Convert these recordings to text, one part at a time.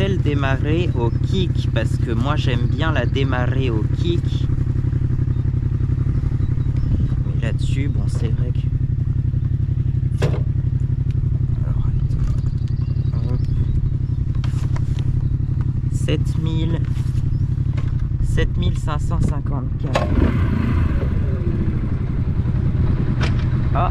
faut-elle démarrer au kick? Parce que moi j'aime bien la démarrer au kick. Mais là-dessus, bon, c'est vrai que... Alors, hop. 7554. Ah!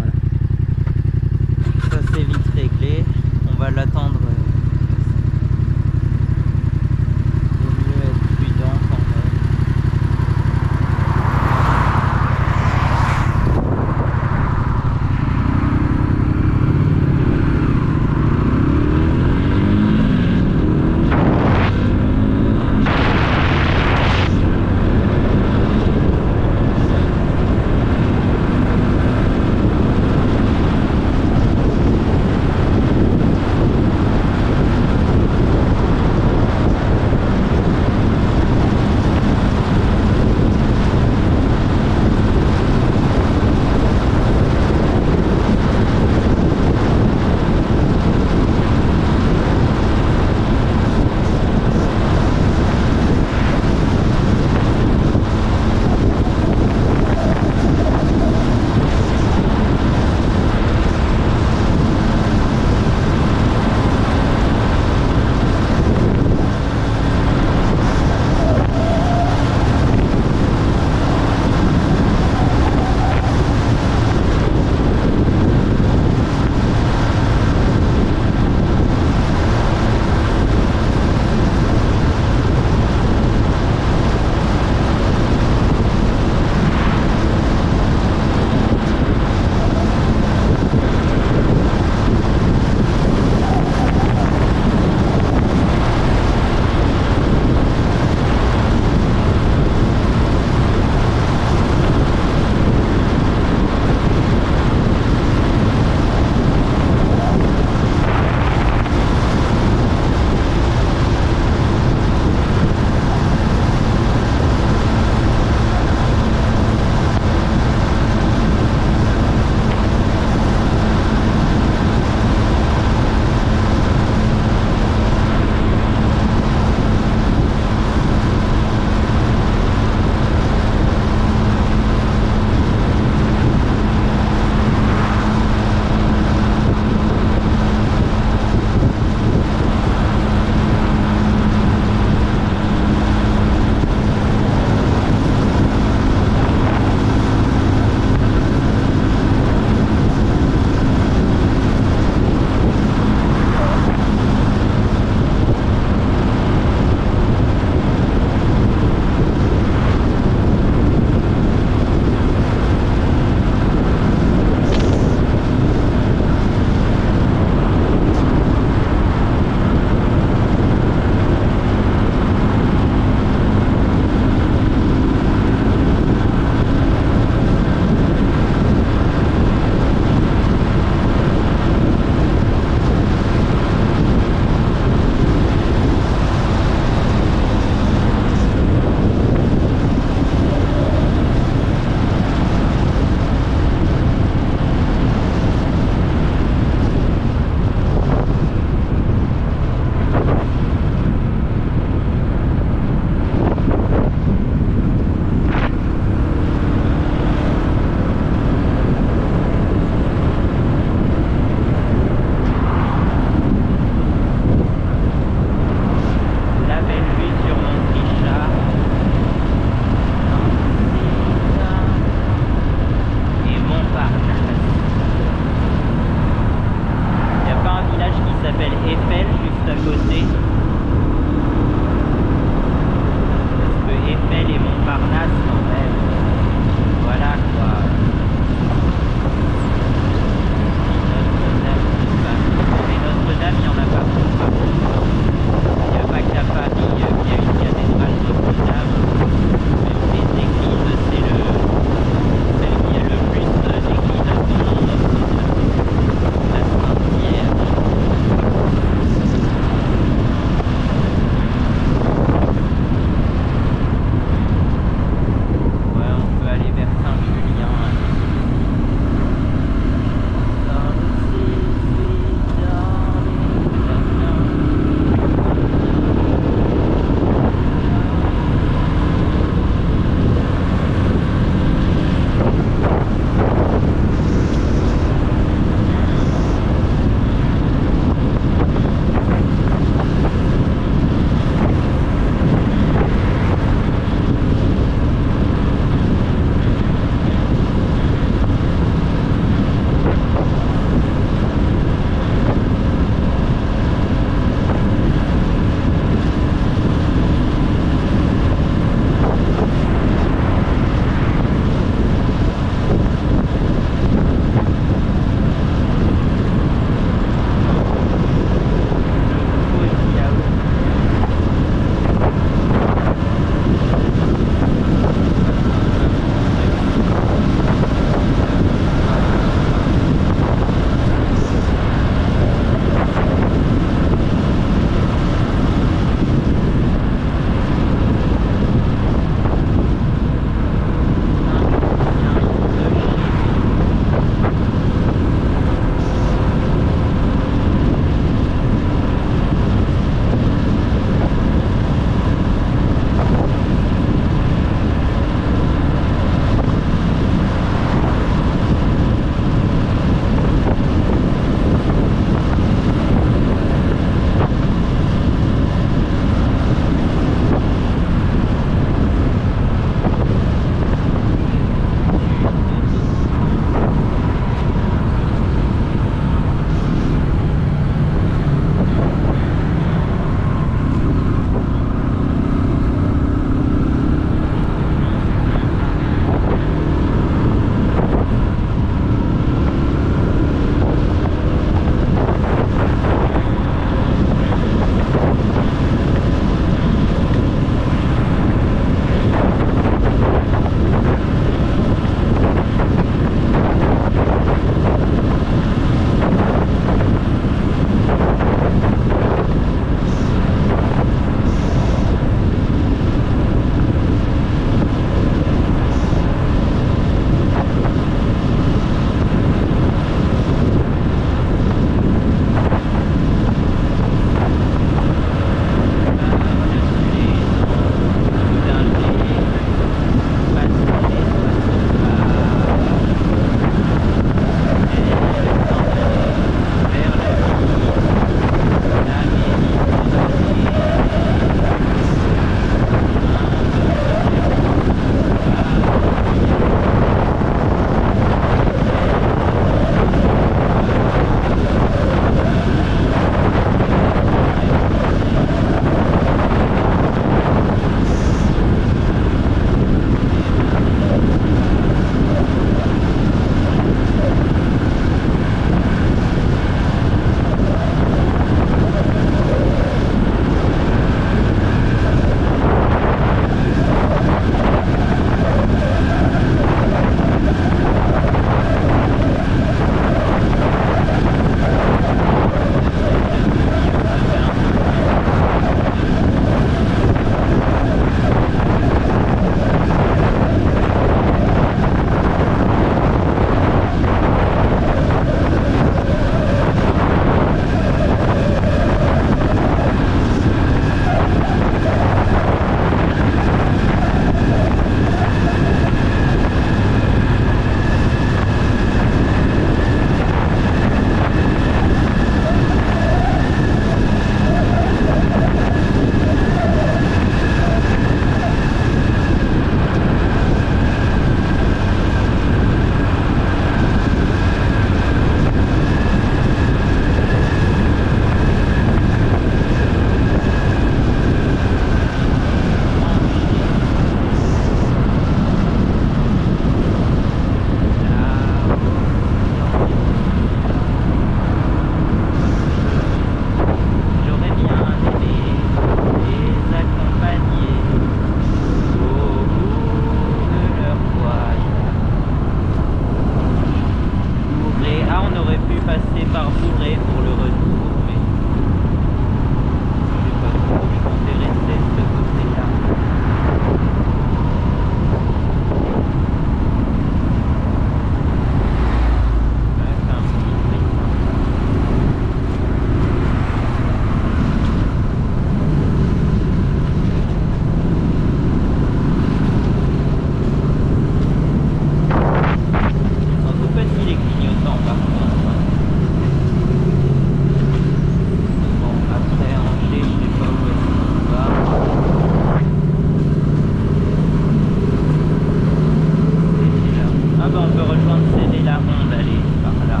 Ah bah on peut rejoindre Cédé la Ronde, allez, par là.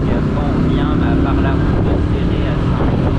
Et après on vient par la route de Cédé à Saint-Jean.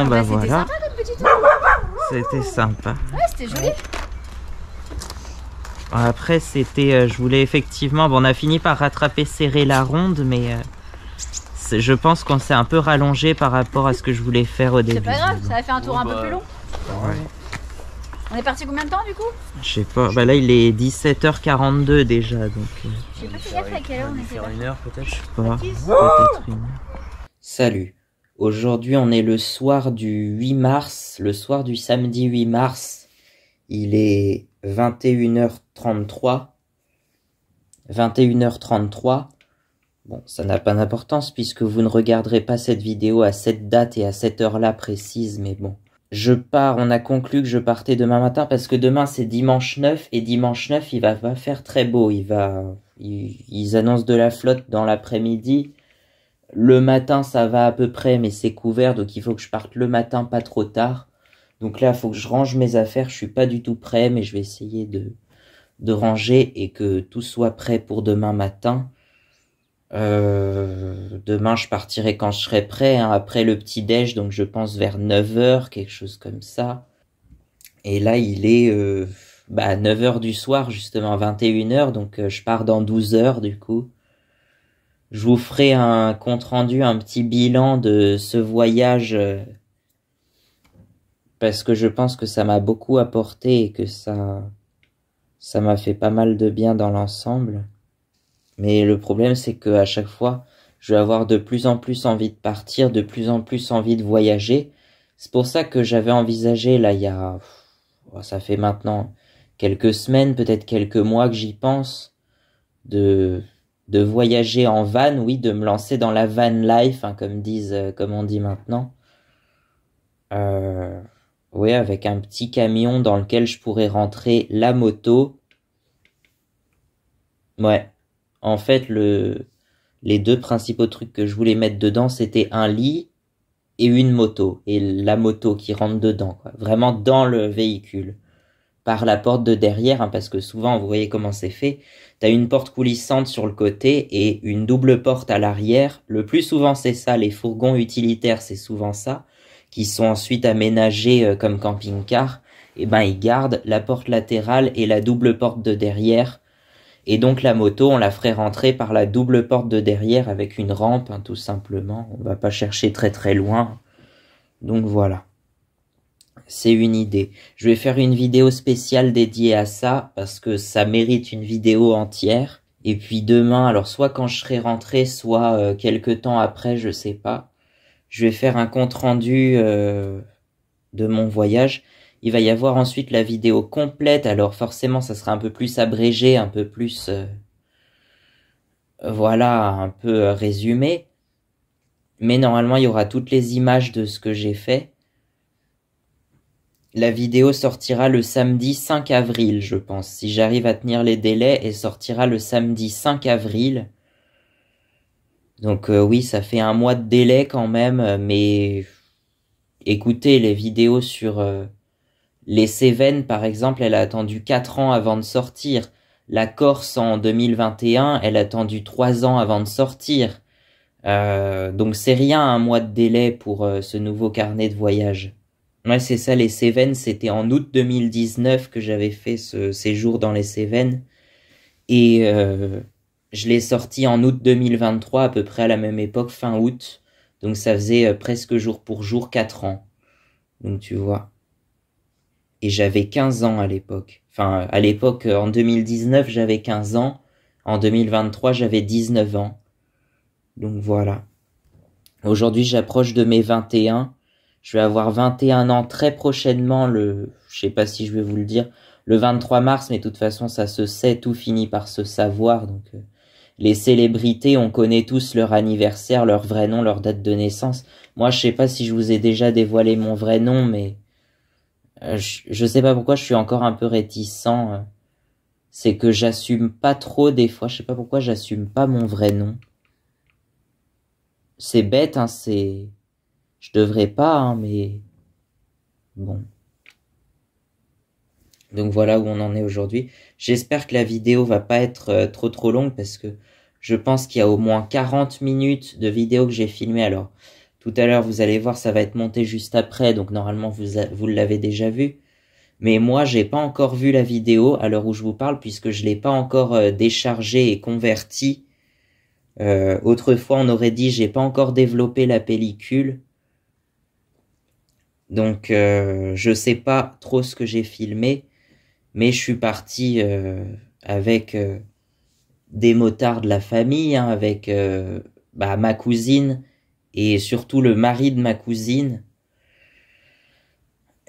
bah c'était voilà. sympa comme petite tour. C'était sympa. Ouais, c'était joli. Après, c'était, je voulais effectivement, bon, on a fini par rattraper serrer la ronde, mais je pense qu'on s'est un peu rallongé par rapport à ce que je voulais faire au début. C'est pas grave, ça a fait un tour un peu plus long. Ouais. On est parti combien de temps du coup? Je sais pas, bah là il est 17h42 déjà, donc J'ai pas fait gaffe à quelle heure on était là. Une heure peut-être. je sais pas, peut-être une heure. Salut, aujourd'hui on est le soir du 8 mars, le soir du samedi 8 mars, il est 21h33. 21h33. Bon, ça n'a pas d'importance puisque vous ne regarderez pas cette vidéo à cette date et à cette heure-là précise, mais bon. Je pars, on a conclu que je partais demain matin parce que demain c'est dimanche 9 et dimanche 9 il va pas faire très beau, ils annoncent de la flotte dans l'après-midi. Le matin ça va à peu près mais c'est couvert donc il faut que je parte le matin pas trop tard. Donc là il faut que je range mes affaires, je suis pas du tout prêt mais je vais essayer de ranger et que tout soit prêt pour demain matin. Demain je partirai quand je serai prêt, hein, après le petit déj, donc je pense vers 9h, quelque chose comme ça. Et là il est 9h du soir, justement 21h, donc je pars dans 12 heures du coup. Je vous ferai un compte rendu, un petit bilan de ce voyage, parce que je pense que ça m'a beaucoup apporté et que ça m'a fait pas mal de bien dans l'ensemble. Mais le problème, c'est que à chaque fois, je vais avoir de plus en plus envie de partir, de plus en plus envie de voyager. C'est pour ça que j'avais envisagé, là, ça fait maintenant quelques semaines, peut-être quelques mois que j'y pense, de voyager en van, oui, de me lancer dans la van life, hein, comme on dit maintenant. Oui, avec un petit camion dans lequel je pourrais rentrer la moto. Ouais. En fait, les deux principaux trucs que je voulais mettre dedans, c'était un lit et une moto. Et la moto qui rentre dedans, quoi. Vraiment dans le véhicule. Par la porte de derrière, hein, parce que souvent, vous voyez comment c'est fait. T'as une porte coulissante sur le côté et une double porte à l'arrière. Le plus souvent, c'est ça. Les fourgons utilitaires, c'est souvent ça. Qui sont ensuite aménagés comme camping-car. Et ben, ils gardent la porte latérale et la double porte de derrière. Et donc la moto, on la ferait rentrer par la double porte de derrière avec une rampe, hein, tout simplement. On va pas chercher très très loin. Donc voilà. C'est une idée. Je vais faire une vidéo spéciale dédiée à ça, parce que ça mérite une vidéo entière. Et puis demain, alors soit quand je serai rentré, soit quelque temps après, je sais pas. Je vais faire un compte rendu de mon voyage. Il va y avoir ensuite la vidéo complète, alors forcément ça sera un peu plus abrégé, un peu plus, voilà, un peu résumé. Mais normalement il y aura toutes les images de ce que j'ai fait. La vidéo sortira le samedi 5 avril, je pense, si j'arrive à tenir les délais, elle sortira le samedi 5 avril. Donc oui, ça fait un mois de délai quand même, mais écoutez, les vidéos sur... les Cévennes, par exemple, elle a attendu 4 ans avant de sortir. La Corse en 2021, elle a attendu 3 ans avant de sortir. Donc c'est rien, un mois de délai pour ce nouveau carnet de voyage. Ouais, c'est ça, les Cévennes, c'était en août 2019 que j'avais fait ce séjour dans les Cévennes. Et je l'ai sorti en août 2023, à peu près à la même époque, fin août. Donc ça faisait presque jour pour jour 4 ans. Donc tu vois. Et j'avais 15 ans à l'époque. Enfin, à l'époque, en 2019, j'avais 15 ans. En 2023, j'avais 19 ans. Donc voilà. Aujourd'hui, j'approche de mes 21. Je vais avoir 21 ans très prochainement, je sais pas si je vais vous le dire, le 23 mars, mais de toute façon, ça se sait, tout finit par se savoir. Donc, les célébrités, on connaît tous leur anniversaire, leur vrai nom, leur date de naissance. Moi, je sais pas si je vous ai déjà dévoilé mon vrai nom, mais... je sais pas pourquoi je suis encore un peu réticent. C'est que j'assume pas trop des fois. Je sais pas pourquoi j'assume pas mon vrai nom. C'est bête, hein, je devrais pas, hein, mais... Bon. Donc voilà où on en est aujourd'hui. J'espère que la vidéo va pas être trop longue parce que je pense qu'il y a au moins 40 minutes de vidéo que j'ai filmé. Alors, Tout à l'heure, vous allez voir, ça va être monté juste après, donc normalement vous l'avez déjà vu. Mais moi, j'ai pas encore vu la vidéo à l'heure où je vous parle, puisque je l'ai pas encore déchargé et converti. Autrefois, on aurait dit j'ai pas encore développé la pellicule. Donc, je sais pas trop ce que j'ai filmé, mais je suis parti avec des motards de la famille, hein, avec ma cousine et surtout le mari de ma cousine.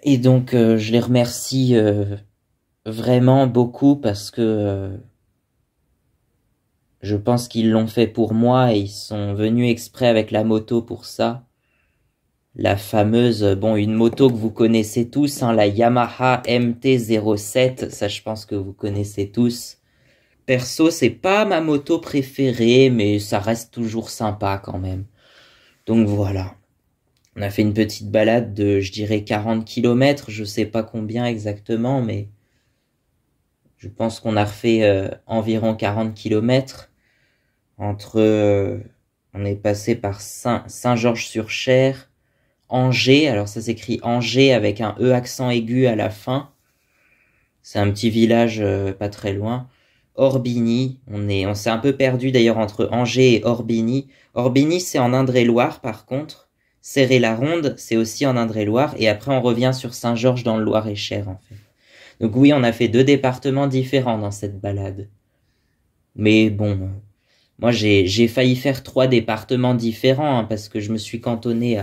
Et donc, je les remercie vraiment beaucoup parce que je pense qu'ils l'ont fait pour moi et ils sont venus exprès avec la moto pour ça. La fameuse, une moto que vous connaissez tous, hein, la Yamaha MT-07, ça je pense que vous connaissez tous. Perso, c'est pas ma moto préférée, mais ça reste toujours sympa quand même. Donc voilà. On a fait une petite balade de, je dirais, 40 km, je sais pas combien exactement, mais je pense qu'on a refait environ 40 km. On est passé par Saint-Georges-sur-Cher, Angers, alors ça s'écrit Angers avec un E accent aigu à la fin. C'est un petit village pas très loin. Orbigny, on s'est un peu perdu d'ailleurs entre Angers et Orbigny. Orbigny, c'est en Indre-et-Loire par contre. Céré-la-Ronde, c'est aussi en Indre-et-Loire. Et après, on revient sur Saint-Georges dans le Loir-et-Cher, en fait. Donc oui, on a fait 2 départements différents dans cette balade. Mais bon, moi, j'ai failli faire 3 départements différents, hein, parce que je me suis cantonné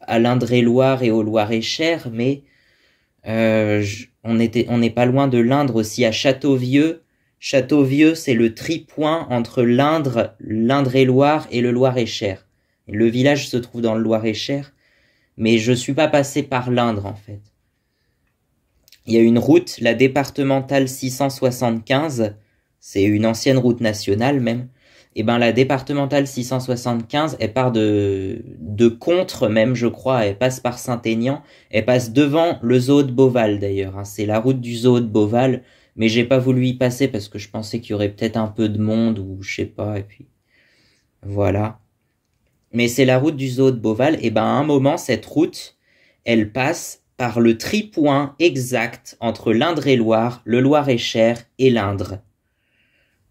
à l'Indre-et-Loire et au Loir-et-Cher, mais on n'est pas loin de l'Indre aussi, à Châteauvieux. Châteauvieux, c'est le tripoint entre l'Indre, l'Indre-et-Loire et le Loir-et-Cher. Le village se trouve dans le Loir-et-Cher, mais je suis pas passé par l'Indre en fait. Il y a une route, la départementale 675, c'est une ancienne route nationale même. Et ben la départementale 675, elle part de Contre même, je crois, elle passe par Saint-Aignan, elle passe devant le zoo de Beauval d'ailleurs, hein. C'est la route du zoo de Beauval, mais j'ai pas voulu y passer parce que je pensais qu'il y aurait peut-être un peu de monde ou je sais pas, et puis voilà. Mais c'est la route du zoo de Beauval, et ben à un moment, cette route, elle passe par le tripoint exact entre l'Indre-et-Loire, le Loir-et-Cher et l'Indre.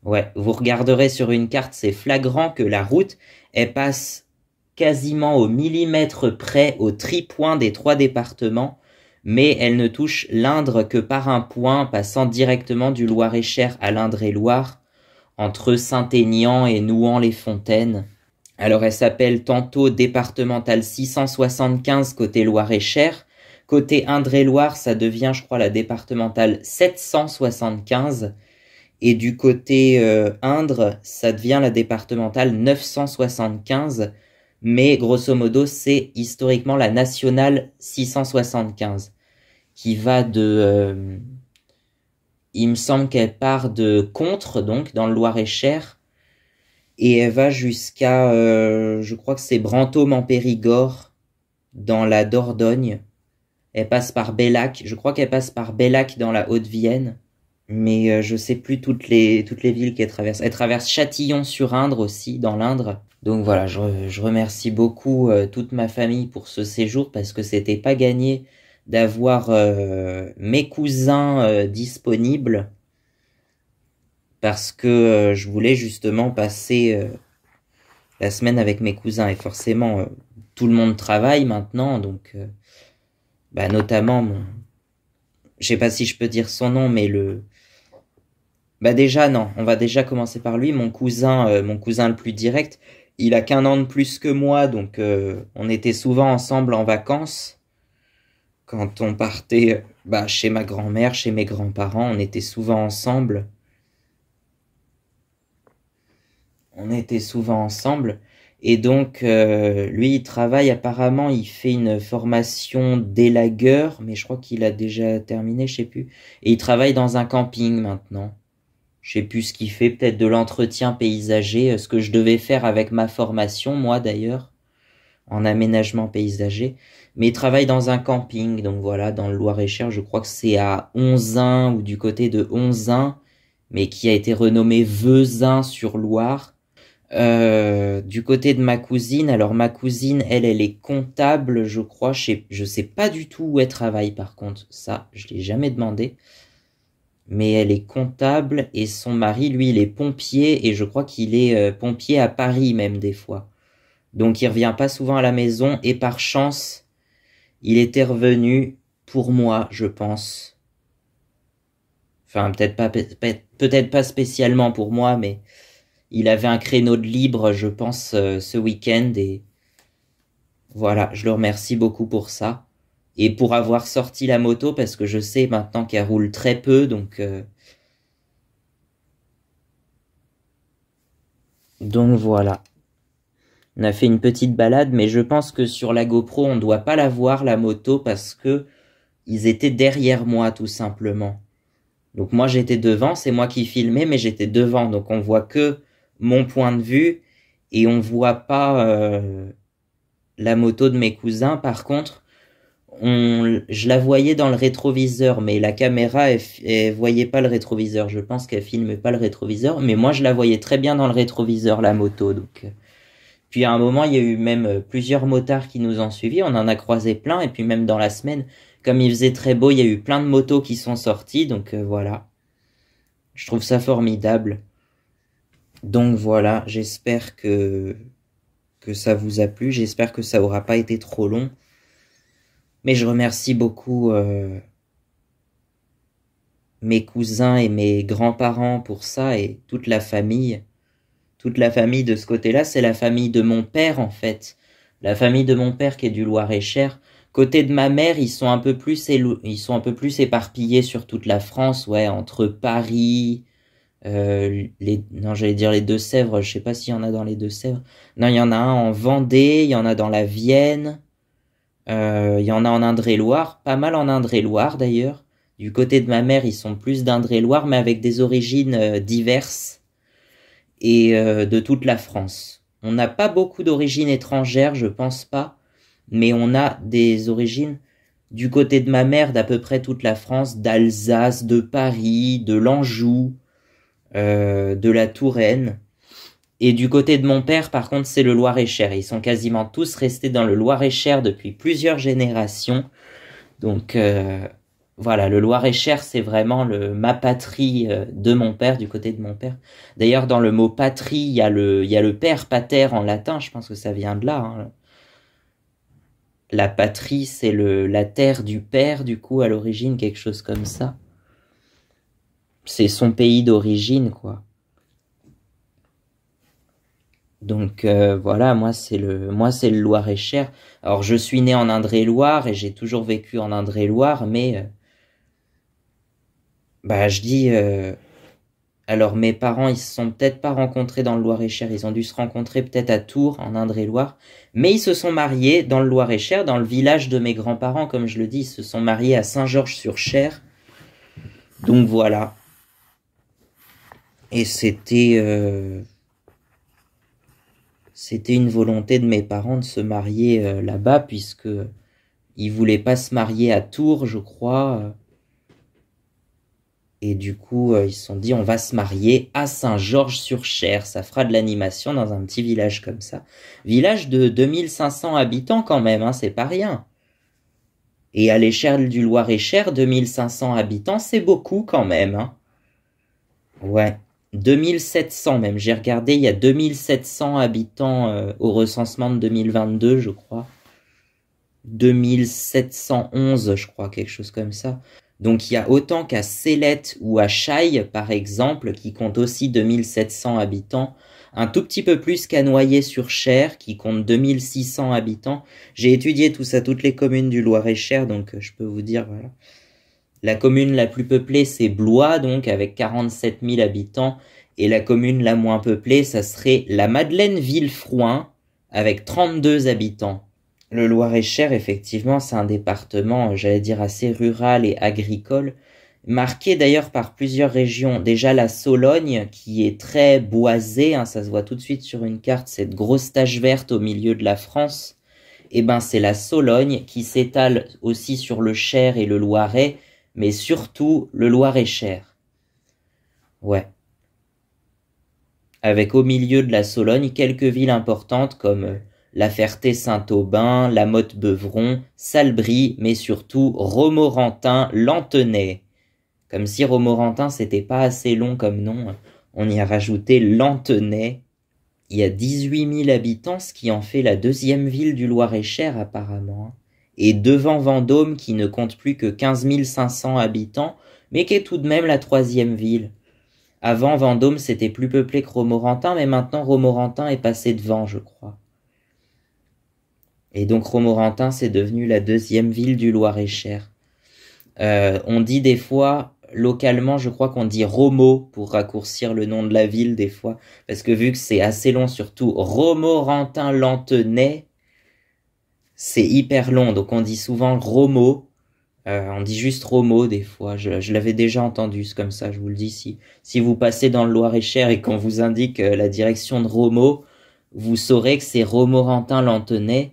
Ouais, vous regarderez sur une carte, c'est flagrant que la route, elle passe quasiment au millimètre près au tripoint des 3 départements, mais elle ne touche l'Indre que par un point passant directement du Loir-et-Cher à l'Indre-et-Loire, entre Saint-Aignan et Nouan-les-Fontaines. Alors elle s'appelle tantôt départementale 675 côté Loir-et-Cher, côté Indre-et-Loire ça devient je crois la départementale 775, et du côté Indre ça devient la départementale 975, mais grosso modo c'est historiquement la nationale 675, qui va de... il me semble qu'elle part de Contre, donc dans le Loir-et-Cher, et elle va jusqu'à, je crois que c'est Brantôme en Périgord, dans la Dordogne. Elle passe par Bellac, je crois qu'elle passe par Bellac dans la Haute-Vienne, mais je sais plus toutes les villes qu'elle traverse. Elle traverse Châtillon-sur-Indre aussi, dans l'Indre. Donc voilà, je remercie beaucoup toute ma famille pour ce séjour, parce que c'était pas gagné d'avoir mes cousins disponibles, parce que je voulais justement passer la semaine avec mes cousins, et forcément tout le monde travaille maintenant, donc notamment je sais pas si je peux dire son nom, mais déjà non, on va déjà commencer par lui, mon cousin le plus direct, il a qu'1 an de plus que moi, donc on était souvent ensemble en vacances. Quand on partait chez ma grand-mère, chez mes grands-parents, on était souvent ensemble. Et donc lui il travaille apparemment, il fait une formation d'élagueur, mais je crois qu'il a déjà terminé, je sais plus. Et il travaille dans un camping maintenant. Je sais plus ce qu'il fait, peut-être de l'entretien paysager, ce que je devais faire avec ma formation, moi d'ailleurs, en aménagement paysager. Mais il travaille dans un camping, donc voilà, dans le Loir-et-Cher, je crois que c'est à Onzain ou du côté de Onzain, mais qui a été renommé Vezin-sur-Loire. Du côté de ma cousine, alors ma cousine, elle est comptable, je crois. Je sais pas du tout où elle travaille par contre. Ça, je l'ai jamais demandé. Mais elle est comptable et son mari, lui, il est pompier et je crois qu'il est pompier à Paris même des fois. Donc il revient pas souvent à la maison et par chance, il était revenu pour moi, je pense. Enfin, peut-être pas spécialement pour moi, mais il avait un créneau de libre, je pense, ce week-end et voilà, je le remercie beaucoup pour ça. Et pour avoir sorti la moto parce que je sais maintenant qu'elle roule très peu, donc voilà. On a fait une petite balade, mais je pense que sur la GoPro, on doit pas la voir, la moto, parce que ils étaient derrière moi, tout simplement. Donc moi, j'étais devant, c'est moi qui filmais, mais j'étais devant. Donc on voit que mon point de vue, et on voit pas la moto de mes cousins. Par contre, je la voyais dans le rétroviseur, mais la caméra, elle voyait pas le rétroviseur. Je pense qu'elle filmait pas le rétroviseur, mais moi, je la voyais très bien dans le rétroviseur, la moto, donc... Puis à un moment, il y a eu même plusieurs motards qui nous ont suivis. On en a croisé plein. Et puis même dans la semaine, comme il faisait très beau, il y a eu plein de motos qui sont sorties. Donc voilà. Je trouve ça formidable. Donc voilà, j'espère que ça vous a plu. J'espère que ça aura pas été trop long. Mais je remercie beaucoup mes cousins et mes grands-parents pour ça et toute la famille. Toute la famille de ce côté-là, c'est la famille de mon père, en fait. La famille de mon père qui est du Loir-et-Cher. Côté de ma mère, ils sont un peu plus éparpillés sur toute la France, ouais, entre Paris, non, j'allais dire les Deux-Sèvres, je sais pas s'il y en a dans les Deux-Sèvres. Non, il y en a un en Vendée, il y en a dans la Vienne, il y en a en Indre-et-Loire, pas mal en Indre-et-Loire d'ailleurs. Du côté de ma mère, ils sont plus d'Indre-et-Loire, mais avec des origines diverses et de toute la France. On n'a pas beaucoup d'origines étrangères, je pense pas, mais on a des origines du côté de ma mère d'à peu près toute la France, d'Alsace, de Paris, de l'Anjou, de la Touraine. Et du côté de mon père, par contre, c'est le Loir-et-Cher. Ils sont quasiment tous restés dans le Loir-et-Cher depuis plusieurs générations. Donc voilà, le Loir-et-Cher, c'est vraiment ma patrie de mon père, du côté de mon père. D'ailleurs, dans le mot patrie, il y a le père pater en latin, je pense que ça vient de là. Hein. La patrie, c'est la terre du père, du coup, à l'origine, quelque chose comme ça. C'est son pays d'origine, quoi. Donc voilà, moi c'est le Loir-et-Cher. Alors je suis né en Indre-et-Loire et j'ai toujours vécu en Indre-et-Loire, mais je dis alors mes parents ils se sont peut-être pas rencontrés dans le Loir-et-Cher, ils ont dû se rencontrer peut-être à Tours en Indre-et-Loire, mais ils se sont mariés dans le Loir-et-Cher, dans le village de mes grands-parents, comme je le dis, ils se sont mariés à Saint-Georges-sur-Cher. Donc voilà. Et c'était une volonté de mes parents de se marier là-bas, puisque ils voulaient pas se marier à Tours, je crois. Et du coup, ils se sont dit, on va se marier à Saint-Georges-sur-Cher. Ça fera de l'animation dans un petit village comme ça. Village de 2500 habitants quand même, hein, c'est pas rien. Et à l'échelle du Loir-et-Cher, 2500 habitants, c'est beaucoup quand même. Hein. Ouais. 2700 même, j'ai regardé, il y a 2700 habitants au recensement de 2022, je crois. 2711, je crois, quelque chose comme ça. Donc il y a autant qu'à Célette ou à Chailles, par exemple, qui compte aussi 2700 habitants, un tout petit peu plus qu'à Noyers-sur-Cher, qui compte 2600 habitants. J'ai étudié tout ça, toutes les communes du Loir-et-Cher, donc je peux vous dire, voilà. La commune la plus peuplée, c'est Blois, donc, avec 47 000 habitants. Et la commune la moins peuplée, ça serait la Madeleine-Villefrouin, avec 32 habitants. Le Loir-et-Cher, effectivement, c'est un département, j'allais dire, assez rural et agricole, marqué d'ailleurs par plusieurs régions. Déjà la Sologne, qui est très boisée, hein, ça se voit tout de suite sur une carte, cette grosse tache verte au milieu de la France. Et ben, c'est la Sologne qui s'étale aussi sur le Cher et le Loiret, mais surtout le Loir-et-Cher. Ouais. avec au milieu de la Sologne quelques villes importantes comme La Ferté-Saint-Aubin, La Motte-Beuvron, Salbris, mais surtout Romorantin, Lanthenay. Comme si Romorantin c'était pas assez long comme nom, on y a rajouté Lanthenay. Il y a 18 000 habitants, ce qui en fait la deuxième ville du Loir-et-Cher apparemment. Et devant Vendôme qui ne compte plus que 15 500 habitants, mais qui est tout de même la troisième ville. Avant, Vendôme, c'était plus peuplé que Romorantin, mais maintenant, Romorantin est passé devant, je crois. Et donc, Romorantin, c'est devenu la deuxième ville du Loir-et-Cher. On dit des fois, localement, je crois qu'on dit Romo, pour raccourcir le nom de la ville, des fois. Parce que vu que c'est assez long, surtout Romorantin-Lanthenay, c'est hyper long, donc on dit souvent Romo. On dit juste Romo des fois, je l'avais déjà entendu, c'est comme ça, je vous le dis. Si vous passez dans le Loir-et-Cher et qu'on vous indique la direction de Romo, vous saurez que c'est Romorantin-Lanthenay.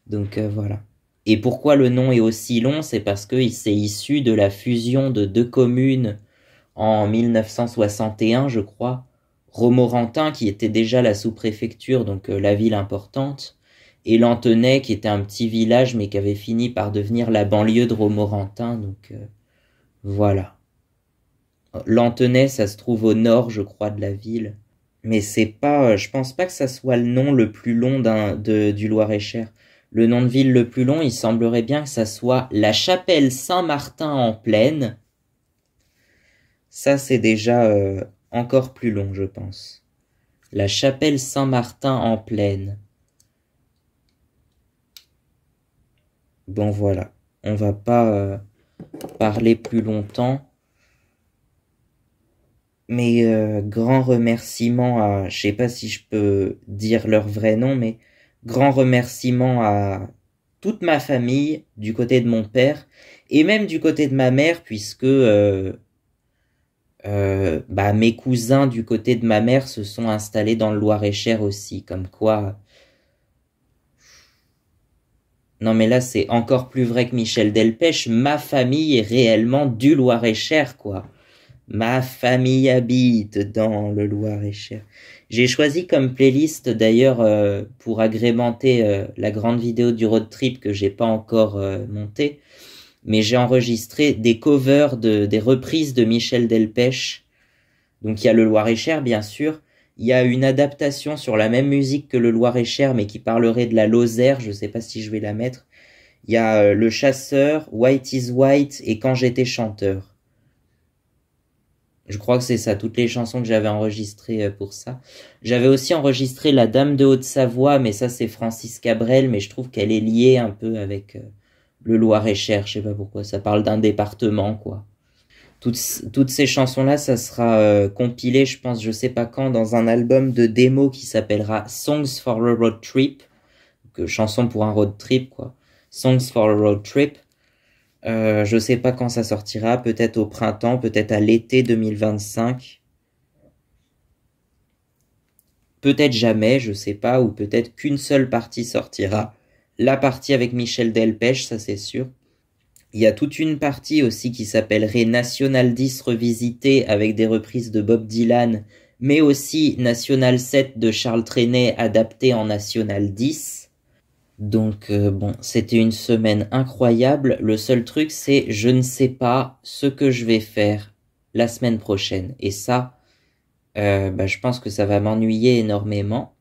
Donc voilà. Et pourquoi le nom est aussi long? C'est parce que c'est issu de la fusion de deux communes en 1961, je crois. Romorantin, qui était déjà la sous-préfecture, donc la ville importante, et Lanthenay, qui était un petit village, mais qui avait fini par devenir la banlieue de Romorantin, donc voilà. Lanthenay, ça se trouve au nord, je crois, de la ville. Mais c'est pas, je pense pas que ça soit le nom le plus long du Loir-et-Cher. Le nom de ville le plus long, il semblerait bien que ça soit la chapelle Saint-Martin-en-Plaine. Ça, c'est déjà encore plus long, je pense. La chapelle Saint-Martin-en-Plaine. Bon, voilà. On va pas parler plus longtemps. Mais grand remerciement à... Je sais pas si je peux dire leur vrai nom, mais... Grand remerciement à toute ma famille, du côté de mon père, et même du côté de ma mère, puisque mes cousins du côté de ma mère se sont installés dans le Loir-et-Cher aussi, comme quoi... Non mais là c'est encore plus vrai que Michel Delpech, ma famille est réellement du Loir-et-Cher, quoi. Ma famille habite dans le Loir-et-Cher. J'ai choisi comme playlist d'ailleurs pour agrémenter la grande vidéo du road trip que j'ai pas encore montée, mais j'ai enregistré des covers des reprises de Michel Delpech. Donc il y a le Loir-et-Cher bien sûr, il y a une adaptation sur la même musique que le Loir-et-Cher mais qui parlerait de la Lozère, je sais pas si je vais la mettre. Il y a Le Chasseur, White is White et Quand j'étais chanteur. Je crois que c'est ça, toutes les chansons que j'avais enregistrées pour ça. J'avais aussi enregistré La Dame de Haute-Savoie, mais ça c'est Francis Cabrel, mais je trouve qu'elle est liée un peu avec le Loir-et-Cher, je sais pas pourquoi, ça parle d'un département, quoi. Toutes ces chansons-là, ça sera compilé, je pense, je sais pas quand, dans un album de démo qui s'appellera Songs for a Road Trip, donc chansons pour un road trip, quoi. Songs for a Road Trip. Je sais pas quand ça sortira, peut-être au printemps, peut-être à l'été 2025. Peut-être jamais, je sais pas, ou peut-être qu'une seule partie sortira. La partie avec Michel Delpech, ça c'est sûr. Il y a toute une partie aussi qui s'appellerait National 10 revisité avec des reprises de Bob Dylan, mais aussi National 7 de Charles Trenet adapté en National 10. Donc bon, c'était une semaine incroyable. Le seul truc, c'est je ne sais pas ce que je vais faire la semaine prochaine. Et ça, je pense que ça va m'ennuyer énormément.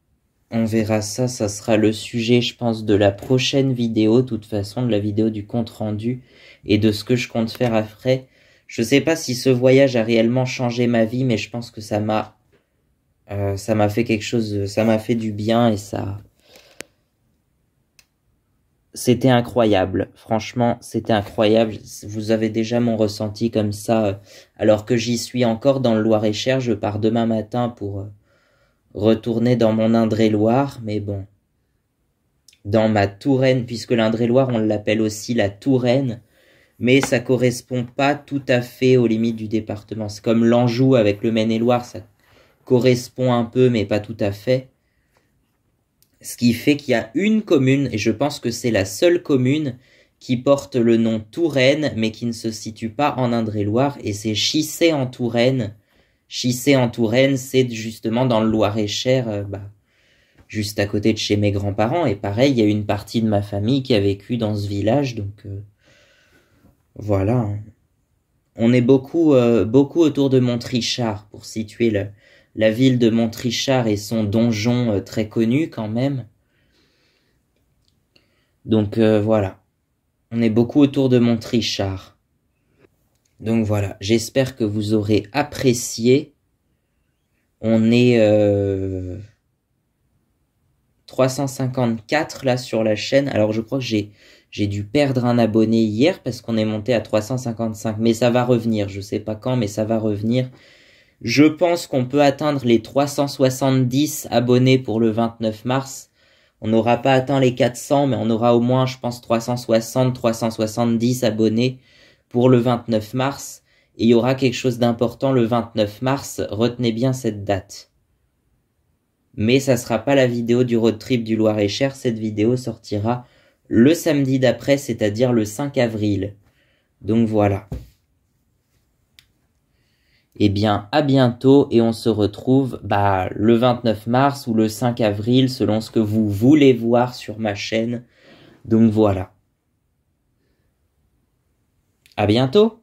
On verra ça, ça sera le sujet, je pense, de la prochaine vidéo, de toute façon, de la vidéo du compte-rendu et de ce que je compte faire après. Je sais pas si ce voyage a réellement changé ma vie, mais je pense que ça m'a fait quelque chose, ça m'a fait du bien et ça... C'était incroyable, franchement, c'était incroyable. Vous avez déjà mon ressenti comme ça, alors que j'y suis encore dans le Loir-et-Cher. Je pars demain matin pour retourner dans mon Indre-et-Loire, mais bon, dans ma Touraine, puisque l'Indre-et-Loire, on l'appelle aussi la Touraine, mais ça correspond pas tout à fait aux limites du département. C'est comme l'Anjou avec le Maine-et-Loire, ça correspond un peu, mais pas tout à fait. Ce qui fait qu'il y a une commune, et je pense que c'est la seule commune qui porte le nom Touraine, mais qui ne se situe pas en Indre-et-Loire, et c'est Chissey en Touraine. Chissé en Touraine, c'est justement dans le Loir-et-Cher, juste à côté de chez mes grands-parents. Et pareil, il y a une partie de ma famille qui a vécu dans ce village, donc voilà. On est beaucoup autour de Montrichard, pour situer la ville de Montrichard et son donjon très connu quand même. Donc voilà, on est beaucoup autour de Montrichard. Donc voilà, j'espère que vous aurez apprécié. On est 354 là sur la chaîne. Alors je crois que j'ai dû perdre un abonné hier parce qu'on est monté à 355. Mais ça va revenir, je sais pas quand, mais ça va revenir. Je pense qu'on peut atteindre les 370 abonnés pour le 29 mars. On n'aura pas atteint les 400, mais on aura au moins, je pense, 360, 370 abonnés pour le 29 mars. Et il y aura quelque chose d'important le 29 mars. Retenez bien cette date. Mais ça sera pas la vidéo du road trip du Loir-et-Cher. Cette vidéo sortira le samedi d'après, c'est-à-dire le 5 avril. Donc voilà. Eh bien, à bientôt et on se retrouve le 29 mars ou le 5 avril selon ce que vous voulez voir sur ma chaîne. Donc voilà. À bientôt!